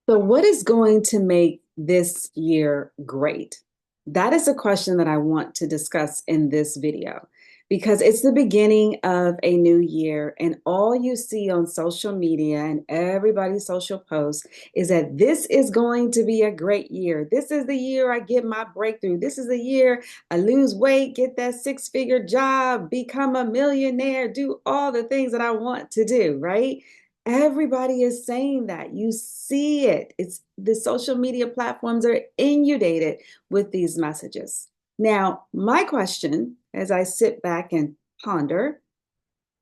So, what is going to make this year great? That is a question that I want to discuss in this video because it's the beginning of a new year, and all you see on social media and everybody's social posts is that this is going to be a great year. This is the year I get my breakthrough. This is the year I lose weight, get that six-figure job, become a millionaire, do all the things that I want to do, right? Everybody is saying that. You see it. It's the social media platforms are inundated with these messages. Now, my question as I sit back and ponder,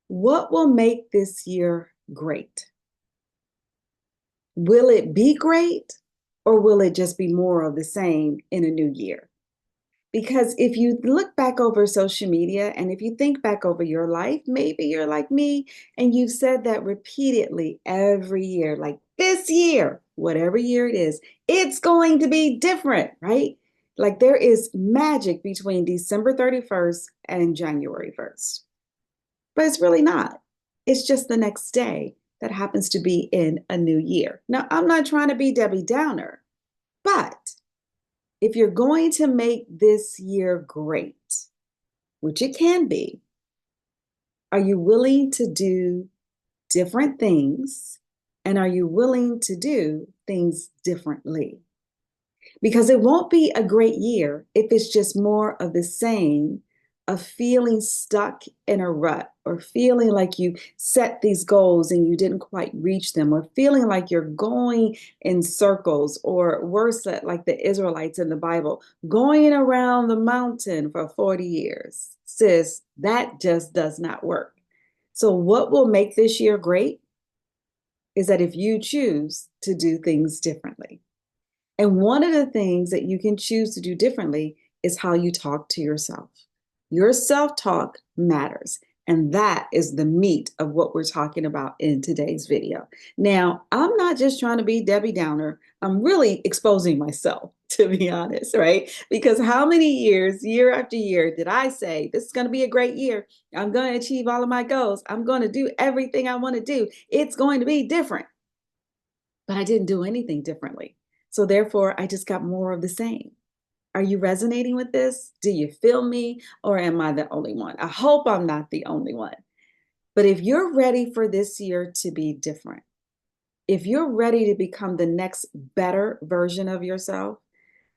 what will make this year great? Will it be great or will it just be more of the same in a new year? Because if you look back over social media and if you think back over your life, maybe you're like me and you've said that repeatedly every year, like this year, whatever year it is, it's going to be different, right? Like there is magic between December 31st and January 1st, but it's really not. It's just the next day that happens to be in a new year. Now, I'm not trying to be Debbie Downer, but if you're going to make this year great, which it can be, are you willing to do different things? And are you willing to do things differently? Because it won't be a great year if it's just more of the same, of feeling stuck in a rut, or feeling like you set these goals and you didn't quite reach them, or feeling like you're going in circles, or worse, like the Israelites in the Bible, going around the mountain for 40 years. Sis, that just does not work. So, what will make this year great is that if you choose to do things differently. And one of the things that you can choose to do differently is how you talk to yourself. Your self talk matters. And that is the meat of what we're talking about in today's video. Now, I'm not just trying to be Debbie Downer. I'm really exposing myself, to be honest, right? Because how many years, year after year, did I say, this is going to be a great year? I'm going to achieve all of my goals. I'm going to do everything I want to do. It's going to be different. But I didn't do anything differently. So therefore, I just got more of the same. Are you resonating with this? Do you feel me? Or am I the only one? I hope I'm not the only one. But if you're ready for this year to be different, if you're ready to become the next better version of yourself,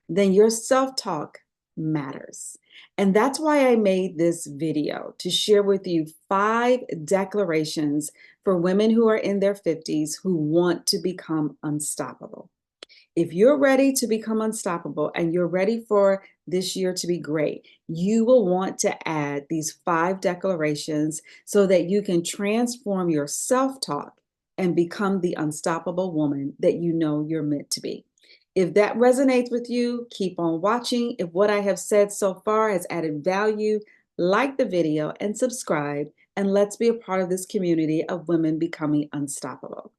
then your self talk matters. And that's why I made this video to share with you 5 declarations for women who are in their 50s who want to become unstoppable. If you're ready to become unstoppable and you're ready for this year to be great, you will want to add these 5 declarations so that you can transform your self talk and become the unstoppable woman that you know you're meant to be. If that resonates with you, keep on watching. If what I have said so far has added value, like the video and subscribe, and let's be a part of this community of women becoming unstoppable.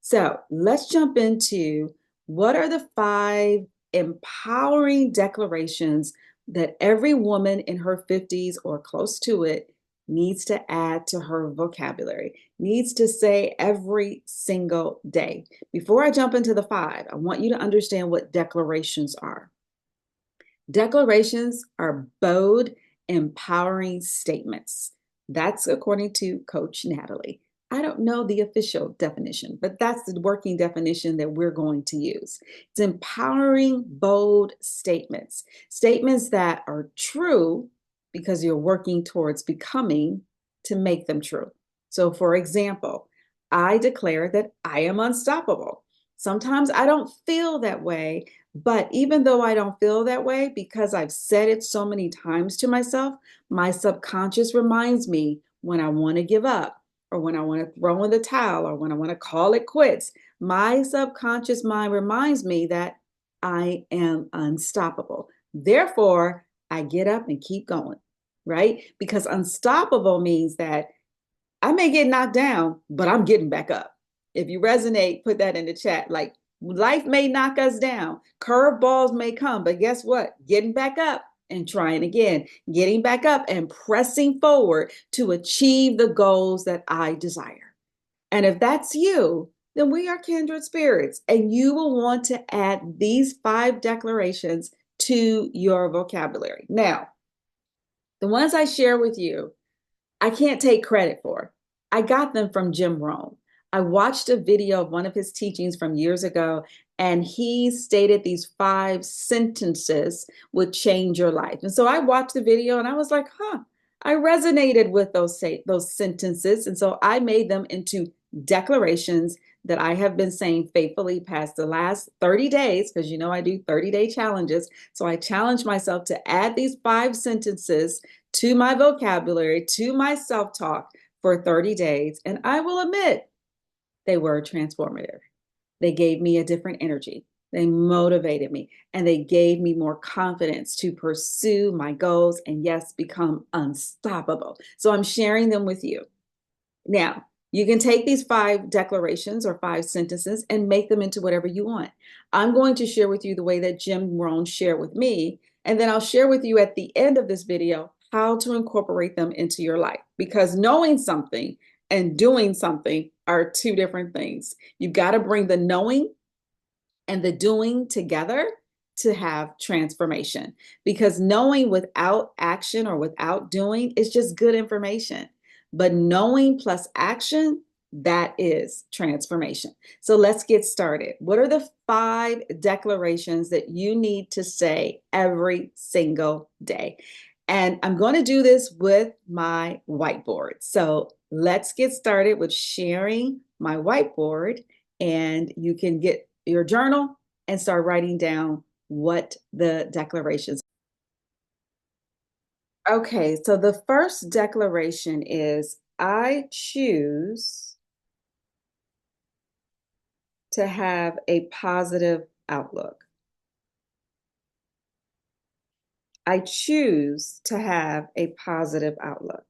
So let's jump into what are the 5 empowering declarations that every woman in her 50s or close to it needs to add to her vocabulary, needs to say every single day. Before I jump into the 5, I want you to understand what declarations are. Declarations are bold, empowering statements. That's according to Coach Natalie. I don't know the official definition, but that's the working definition that we're going to use. It's empowering, bold statements, statements that are true because you're working towards becoming to make them true. So, for example, I declare that I am unstoppable. Sometimes I don't feel that way, but even though I don't feel that way, because I've said it so many times to myself, my subconscious reminds me when I want to give up, or when I want to throw in the towel, or when I want to call it quits. My subconscious mind reminds me that I am unstoppable. Therefore, I get up and keep going, right? Because unstoppable means that I may get knocked down, but I'm getting back up. If you resonate, put that in the chat. Like life may knock us down, curveballs may come, but guess what? Getting back up and trying again, getting back up and pressing forward to achieve the goals that I desire. And if that's you, then we are kindred spirits. And you will want to add these 5 declarations to your vocabulary. Now, the ones I share with you, I can't take credit for. I got them from Jim Rohn. I watched a video of one of his teachings from years ago, and he stated these 5 sentences would change your life. And so I watched the video and I was like, I resonated with those sentences. And so I made them into declarations that I have been saying faithfully past the last 30 days, because you know I do 30-day challenges. So I challenged myself to add these 5 sentences to my vocabulary, to my self-talk for 30 days. And I will admit, they were transformative. They gave me a different energy. They motivated me, and they gave me more confidence to pursue my goals and, yes, become unstoppable. So I'm sharing them with you. Now, you can take these 5 declarations or 5 sentences and make them into whatever you want. I'm going to share with you the way that Jim Rohn shared with me, and then I'll share with you at the end of this video how to incorporate them into your life. Because knowing something and doing something are 2 different things. You've got to bring the knowing and the doing together to have transformation. Because knowing without action or without doing is just good information. But knowing plus action, that is transformation. So let's get started. What are the 5 declarations that you need to say every single day? And I'm going to do this with my whiteboard. So let's get started with sharing my whiteboard, and you can get your journal and start writing down what the declarations are. Okay, so the first declaration is, I choose to have a positive outlook. I choose to have a positive outlook.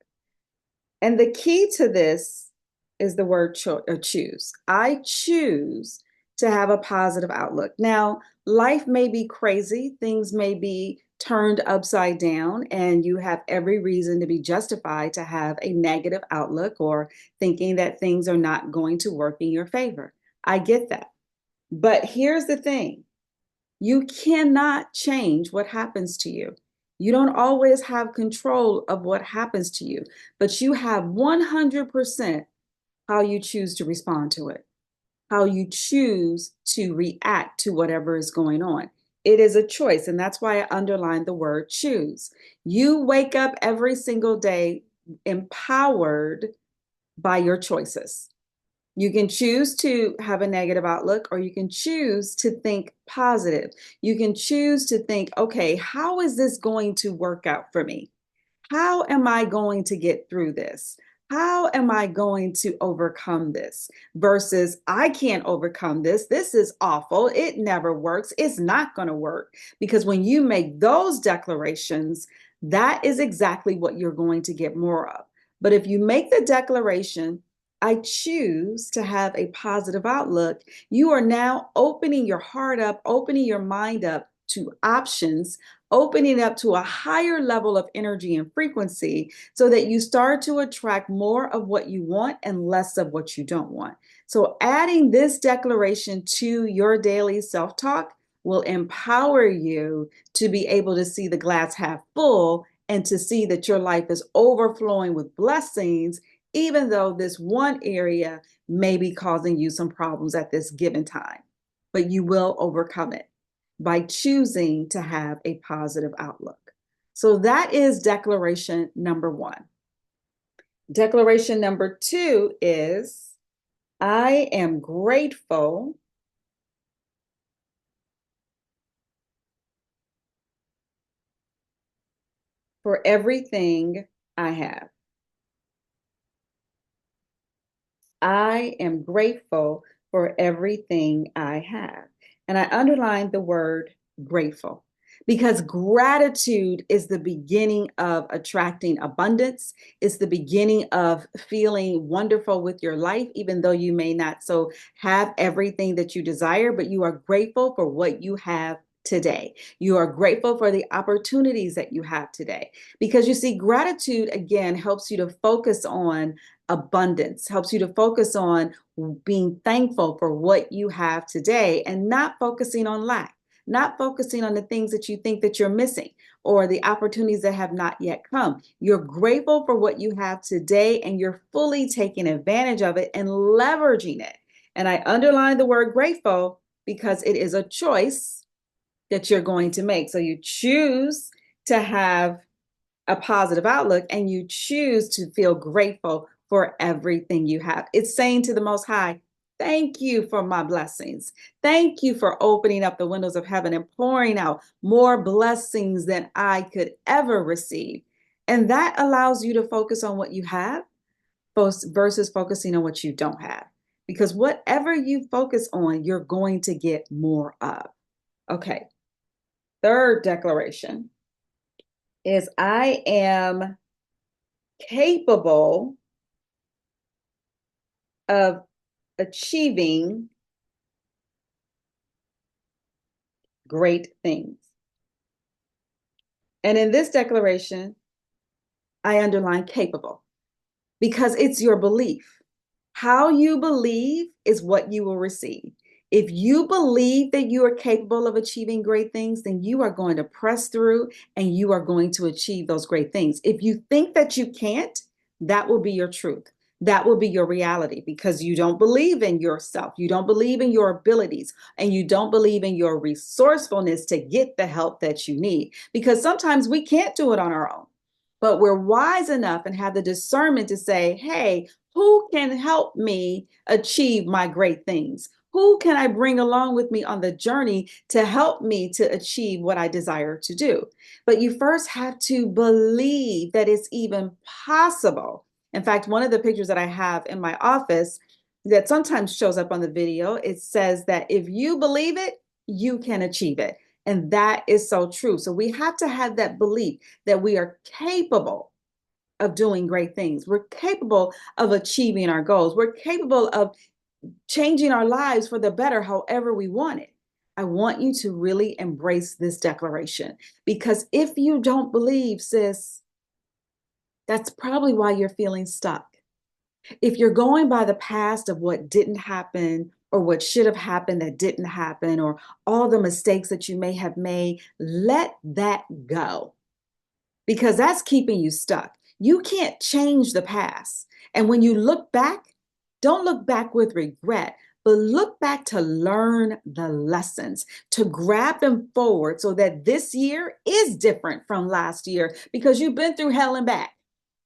And the key to this is the word choose. I choose to have a positive outlook. Now, life may be crazy, things may be turned upside down, and you have every reason to be justified to have a negative outlook or thinking that things are not going to work in your favor. I get that. But here's the thing. You cannot change what happens to you. You don't always have control of what happens to you, but you have 100% how you choose to respond to it, how you choose to react to whatever is going on. It is a choice, and that's why I underlined the word choose. You wake up every single day empowered by your choices. You can choose to have a negative outlook, or you can choose to think positive. You can choose to think, okay, how is this going to work out for me? How am I going to get through this? How am I going to overcome this? Versus, I can't overcome this. This is awful. It never works. It's not going to work. Because when you make those declarations, that is exactly what you're going to get more of. But if you make the declaration, I choose to have a positive outlook, you are now opening your heart up, opening your mind up to options, opening up to a higher level of energy and frequency so that you start to attract more of what you want and less of what you don't want. So adding this declaration to your daily self-talk will empower you to be able to see the glass half full and to see that your life is overflowing with blessings, even though this one area may be causing you some problems at this given time. But you will overcome it by choosing to have a positive outlook. So that is declaration number 1. Declaration number 2 is, I am grateful for everything I have. I am grateful for everything I have. And I underlined the word grateful because gratitude is the beginning of attracting abundance. It's the beginning of feeling wonderful with your life, even though you may not so have everything that you desire, but you are grateful for what you have today. You are grateful for the opportunities that you have today. Because you see, gratitude, again, helps you to focus on abundance, helps you to focus on being thankful for what you have today and not focusing on lack, not focusing on the things that you think that you're missing or the opportunities that have not yet come. You're grateful for what you have today and you're fully taking advantage of it and leveraging it. And I underline the word grateful because it is a choice that you're going to make. So you choose to have a positive outlook and you choose to feel grateful for everything you have. It's saying to the Most High, thank you for my blessings. Thank you for opening up the windows of heaven and pouring out more blessings than I could ever receive. And that allows you to focus on what you have versus focusing on what you don't have. Because whatever you focus on, you're going to get more of. Okay. Third declaration is I am capable of achieving great things. And in this declaration, I underline capable because it's your belief. How you believe is what you will receive. If you believe that you are capable of achieving great things, then you are going to press through and you are going to achieve those great things. If you think that you can't, that will be your truth. That will be your reality because you don't believe in yourself. You don't believe in your abilities and you don't believe in your resourcefulness to get the help that you need because sometimes we can't do it on our own. But we're wise enough and have the discernment to say, hey, who can help me achieve my great things? Who can I bring along with me on the journey to help me to achieve what I desire to do? But you first have to believe that it's even possible. In fact, one of the pictures that I have in my office that sometimes shows up on the video, it says that if you believe it, you can achieve it. And that is so true. So we have to have that belief that we are capable of doing great things. We're capable of achieving our goals. We're capable of changing our lives for the better however we want it. I want you to really embrace this declaration because if you don't believe, sis, that's probably why you're feeling stuck. If you're going by the past of what didn't happen or what should have happened that didn't happen or all the mistakes that you may have made, let that go because that's keeping you stuck. You can't change the past. And when you look back, don't look back with regret, but look back to learn the lessons, to grab them forward so that this year is different from last year because you've been through hell and back.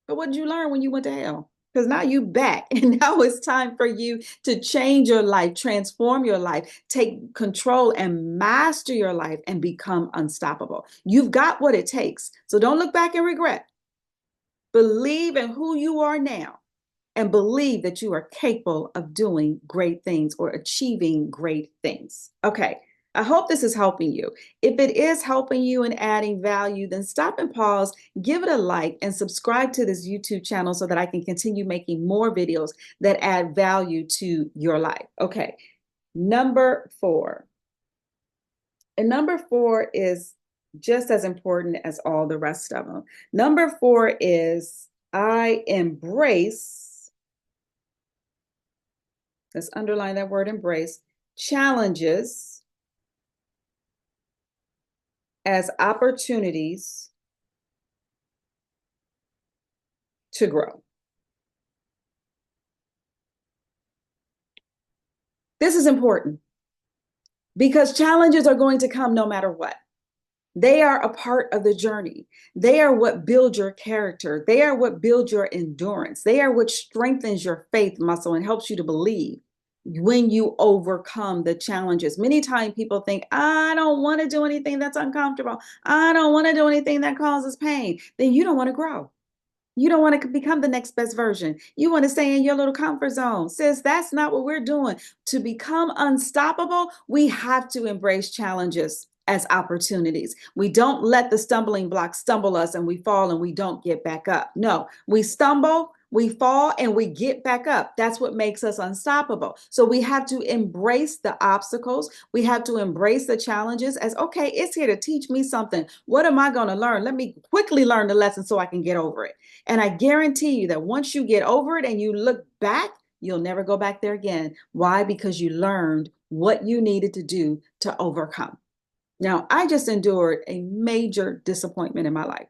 But what did you learn when you went to hell? Because now you back and now it's time for you to change your life, transform your life, take control and master your life and become unstoppable. You've got what it takes. So don't look back and regret. Believe in who you are now and believe that you are capable of doing great things or achieving great things. Okay. I hope this is helping you. If it is helping you and adding value, then stop and pause, give it a like, and subscribe to this YouTube channel so that I can continue making more videos that add value to your life. Okay, number 4. And number 4 is just as important as all the rest of them. Number 4 is I embrace, let's underline that word embrace, challenges as opportunities to grow. This is important because challenges are going to come no matter what. They are a part of the journey. They are what build your character. They are what build your endurance. They are what strengthens your faith muscle and helps you to believe when you overcome the challenges. Many times people think, I don't want to do anything that's uncomfortable. I don't want to do anything that causes pain. Then you don't want to grow. You don't want to become the next best version. You want to stay in your little comfort zone. Sis, that's not what we're doing. To become unstoppable, we have to embrace challenges as opportunities. We don't let the stumbling blocks stumble us and we fall and we don't get back up. No, we stumble, We fall and we get back up. That's what makes us unstoppable. So we have to embrace the obstacles. We have to embrace the challenges as, okay, it's here to teach me something. What am I going to learn? Let me quickly learn the lesson so I can get over it. And I guarantee you that once you get over it and you look back, you'll never go back there again. Why? Because you learned what you needed to do to overcome. Now, I just endured a major disappointment in my life.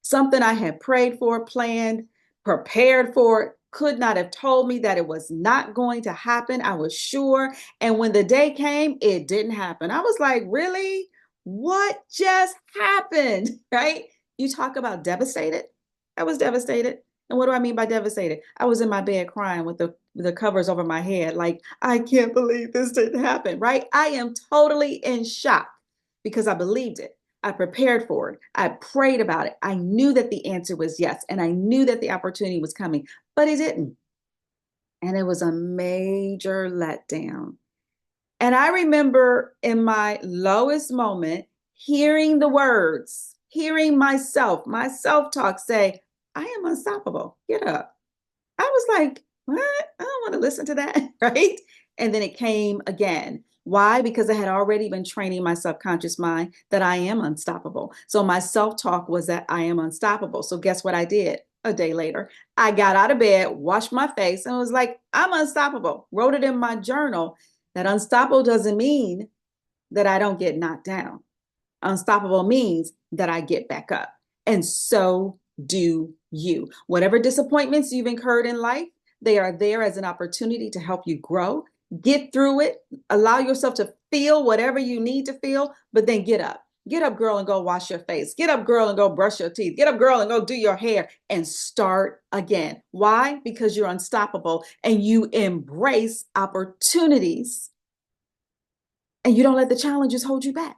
Something I had prayed for, planned, prepared for, could not have told me that it was not going to happen. I was sure. And when the day came, it didn't happen. I was like, really? What just happened? Right? You talk about devastated. I was devastated. And what do I mean by devastated? I was in my bed crying with the covers over my head, like, I can't believe this didn't happen, right? I am totally in shock because I believed it. I prepared for it. I prayed about it. I knew that the answer was yes. And I knew that the opportunity was coming, but it didn't. And it was a major letdown. And I remember in my lowest moment, hearing the words, hearing myself, my self talk say, I am unstoppable. Get up. I was like, what? I don't want to listen to that. Right. And then it came again. Why? Because I had already been training my subconscious mind that I am unstoppable. So my self talk was that I am unstoppable. So guess what I did a day later? I got out of bed, washed my face, and was like, I'm unstoppable. Wrote it in my journal that unstoppable doesn't mean that I don't get knocked down. Unstoppable means that I get back up. And so do you. Whatever disappointments you've incurred in life, they are there as an opportunity to help you grow. Get through it. Allow yourself to feel whatever you need to feel, but then get up. Get up, girl, and go wash your face. Get up, girl, and go brush your teeth. Get up, girl, and go do your hair and start again. Why? Because you're unstoppable and you embrace opportunities and you don't let the challenges hold you back.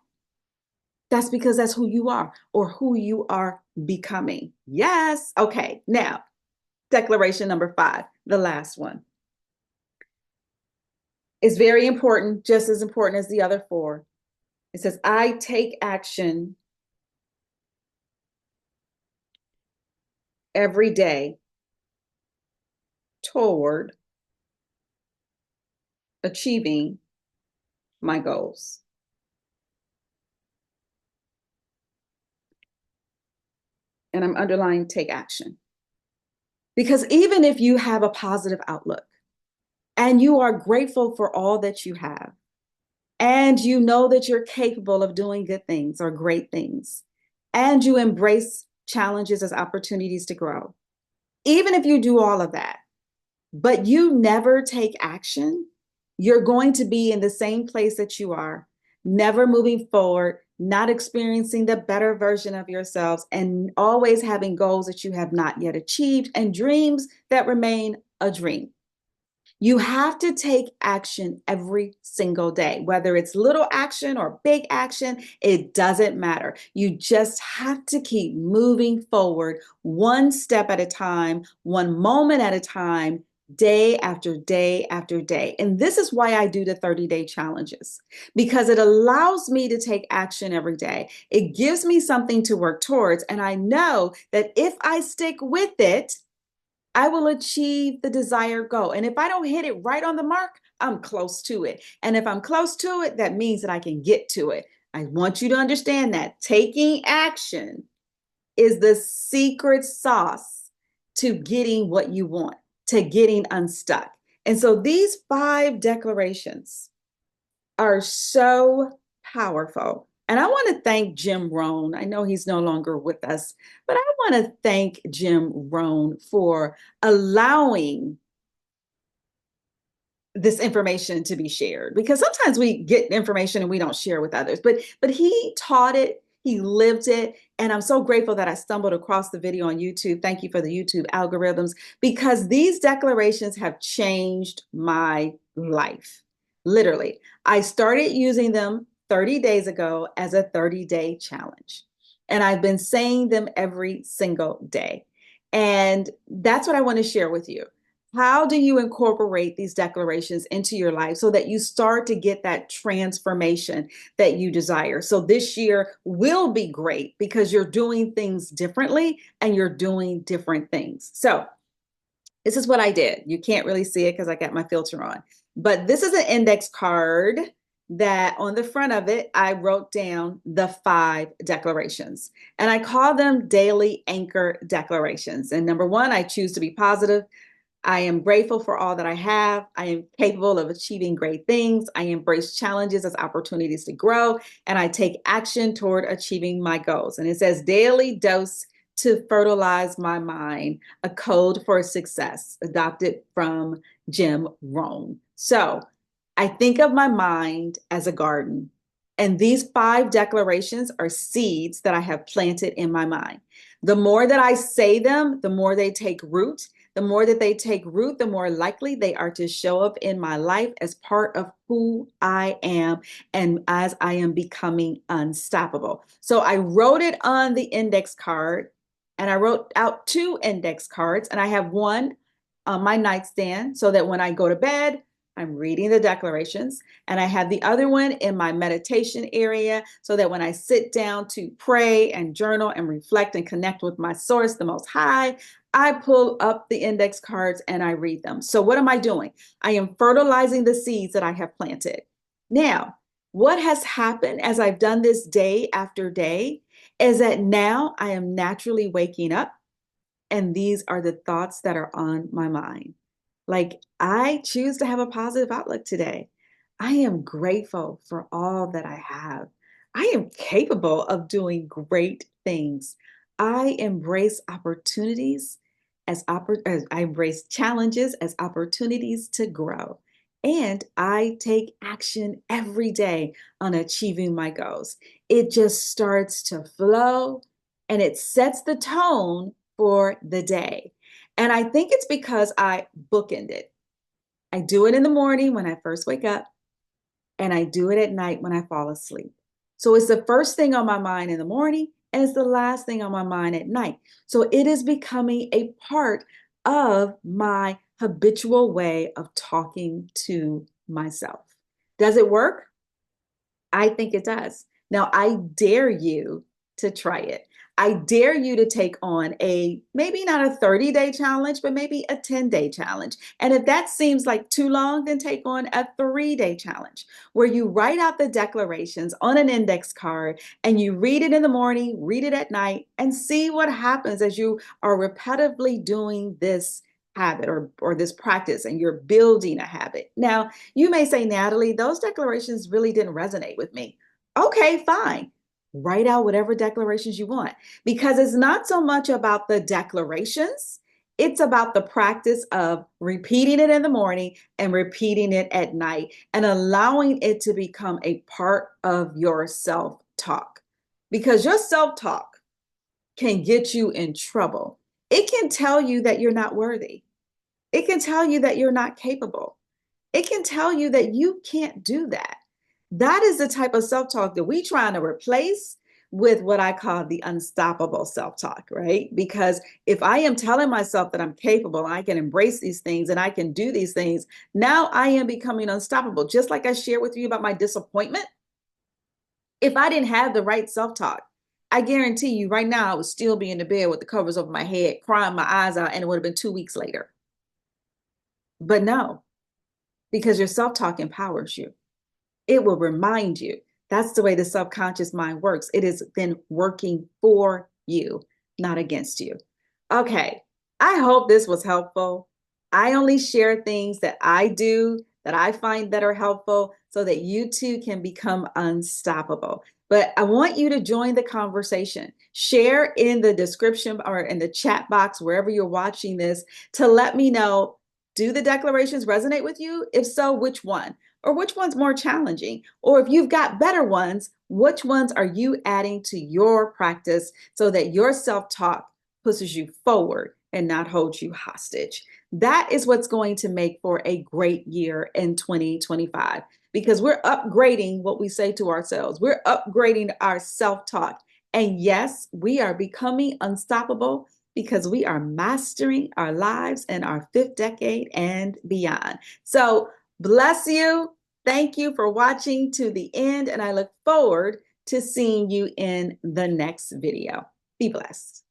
That's because that's who you are or who you are becoming. Yes. Okay. Now, declaration number 5, the last one, is very important, just as important as the other 4. It says, I take action every day toward achieving my goals. And I'm underlining take action. Because even if you have a positive outlook and you are grateful for all that you have, and you know that you're capable of doing good things or great things, and you embrace challenges as opportunities to grow, even if you do all of that, but you never take action, you're going to be in the same place that you are, never moving forward, not experiencing the better version of yourselves, and always having goals that you have not yet achieved and dreams that remain a dream. You have to take action every single day, whether it's little action or big action, it doesn't matter. You just have to keep moving forward one step at a time, one moment at a time, day after day after day. And this is why I do the 30-day challenges, because it allows me to take action every day. It gives me something to work towards. And I know that if I stick with it, I will achieve the desired goal. And if I don't hit it right on the mark, I'm close to it. And if I'm close to it, that means that I can get to it. I want you to understand that taking action is the secret sauce to getting what you want, to getting unstuck. And so these 5 declarations are so powerful. And I want to thank Jim Rohn. I know he's no longer with us, but I want to thank Jim Rohn for allowing this information to be shared, because sometimes we get information and we don't share with others, but he taught it, he lived it, and I'm so grateful that I stumbled across the video on YouTube. Thank you for the YouTube algorithms, because these declarations have changed my life. Literally, I started using them 30 days ago as a 30-day challenge, and I've been saying them every single day. And that's what I want to share with you. How do you incorporate these declarations into your life so that you start to get that transformation that you desire? So this year will be great because you're doing things differently and you're doing different things. So This is what I did. You can't really see it because I got my filter on. But this is an index card that on the front of it, I wrote down the 5 declarations. And I call them daily anchor declarations. And number 1, I choose to be positive. I am grateful for all that I have. I am capable of achieving great things. I embrace challenges as opportunities to grow, and I take action toward achieving my goals. And it says daily dose to fertilize my mind, a code for success, adopted from Jim Rohn. So I think of my mind as a garden, and these 5 declarations are seeds that I have planted in my mind. The more that I say them, the more they take root. The more that they take root, the more likely they are to show up in my life as part of who I am and as I am becoming unstoppable. So I wrote it on the index card, and I wrote out 2 index cards, and I have one on my nightstand so that when I go to bed, I'm reading the declarations, and I have the other one in my meditation area so that when I sit down to pray and journal and reflect and connect with my source, the Most High, I pull up the index cards and I read them. So what am I doing? I am fertilizing the seeds that I have planted. Now, what has happened as I've done this day after day is that now I am naturally waking up, and these are the thoughts that are on my mind. Like, I choose to have a positive outlook today. I am grateful for all that I have. I am capable of doing great things. I embrace opportunities as I embrace challenges as opportunities to grow. And I take action every day on achieving my goals. It just starts to flow, and it sets the tone for the day. And I think it's because I bookend it. I do it in the morning when I first wake up, and I do it at night when I fall asleep. So it's the first thing on my mind in the morning, and it's the last thing on my mind at night. So it is becoming a part of my habitual way of talking to myself. Does it work? I think it does. Now, I dare you to try it. I dare you to take on a maybe not a 30-day challenge, but maybe a 10-day challenge. And if that seems like too long, then take on a 3-day challenge where you write out the declarations on an index card and you read it in the morning, read it at night, and see what happens as you are repetitively doing this habit or this practice and you're building a habit. Now, you may say, Natalie, those declarations really didn't resonate with me. Okay, fine. Write out whatever declarations you want because it's not so much about the declarations. It's about the practice of repeating it in the morning and repeating it at night and allowing it to become a part of your self-talk because your self-talk can get you in trouble. It can tell you that you're not worthy. It can tell you that you're not capable. It can tell you that you can't do that. That is the type of self-talk that we trying to replace with what I call the unstoppable self-talk, right? Because if I am telling myself that I'm capable, I can embrace these things and I can do these things, now I am becoming unstoppable. Just like I shared with you about my disappointment, if I didn't have the right self-talk, I guarantee you right now I would still be in the bed with the covers over my head, crying my eyes out, and it would have been 2 weeks later. But no, because your self-talk empowers you. It will remind you. That's the way the subconscious mind works. It is then working for you, not against you. Okay, I hope this was helpful. I only share things that I do that I find that are helpful so that you too can become unstoppable. But I want you to join the conversation. Share in the description or in the chat box, wherever you're watching this, to let me know, do the declarations resonate with you? If so, which one? Or which one's more challenging? Or if you've got better ones, which ones are you adding to your practice so that your self-talk pushes you forward and not holds you hostage? That is what's going to make for a great year in 2025 because we're upgrading what we say to ourselves. We're upgrading our self-talk. And yes, we are becoming unstoppable because we are mastering our lives in our 5th decade and beyond. So bless you. Thank you for watching to the end, and I look forward to seeing you in the next video. Be blessed.